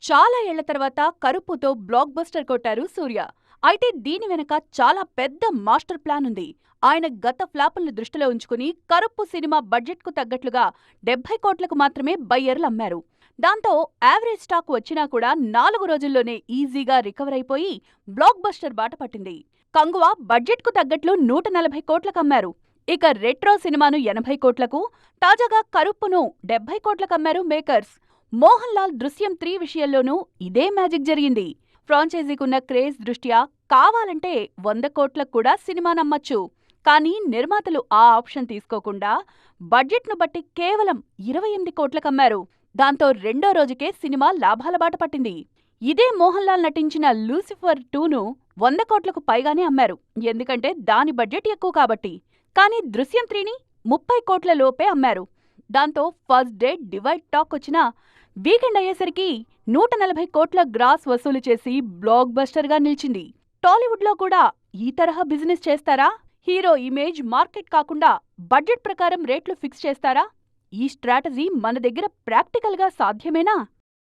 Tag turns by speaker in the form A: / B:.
A: చాలా ఏళ్ల తర్వాత కరుప్పుతో బ్లాక్ బస్టర్ కొట్టారు సూర్య. అయితే దీని వెనక చాలా పెద్ద మాస్టర్ ప్లాన్ ఉంది. ఆయన గత ఫ్లాపుల్ని దృష్టిలో ఉంచుకుని కరుప్పు సినిమా బడ్జెట్కు తగ్గట్లుగా 70 కోట్లకు మాత్రమే బయ్యర్లు అమ్మారు. దాంతో యావరేజ్ స్టాక్ వచ్చినా కూడా 4 రోజుల్లోనే ఈజీగా రికవర్ అయిపోయి బ్లాక్ బస్టర్ బాట పట్టింది. కంగువ బడ్జెట్కు తగ్గట్లు 140 కోట్లకు అమ్మారు. ఇక రెట్రో సినిమాను 80 కోట్లకు, తాజాగా కరుప్పును 70 కోట్లకు అమ్మారు మేకర్స్. మోహన్ లాల్ దృశ్యం 3 విషయంలోనూ ఇదే మ్యాజిక్ జరిగింది. ఫ్రాంచైజీకున్న క్రేజ్ దృష్ట్యా కావాలంటే 100 కోట్లకు కూడా సినిమా నమ్మొచ్చు. కానీ నిర్మాతలు ఆ ఆప్షన్ తీసుకోకుండా బడ్జెట్ను బట్టి కేవలం 28 కోట్లకమ్మారు. దాంతో రెండో రోజుకే సినిమా లాభాల బాట పట్టింది. ఇదే మోహన్ లాల్ నటించిన లూసిఫర్ 2ను 100 కోట్లకు పైగానే అమ్మారు. ఎందుకంటే దాని బడ్జెట్ ఎక్కువ కాబట్టి. కానీ దృశ్యం 3ని 30 కోట్ల లోపే అమ్మారు. దాంతో ఫస్ట్ డే డివైడ్ టాక్ వచ్చినా వీకెండ్ అయ్యేసరికి 140 కోట్ల గ్రాస్ వసూలు చేసి బ్లాక్ బస్టర్గా నిలిచింది. టాలీవుడ్లో కూడా ఈ తరహా బిజినెస్ చేస్తారా? హీరో ఇమేజ్, మార్కెట్ కాకుండా బడ్జెట్ ప్రకారం రేట్లు ఫిక్స్ చేస్తారా? ఈ స్ట్రాటజీ మన దగ్గర ప్రాక్టికల్గా సాధ్యమేనా?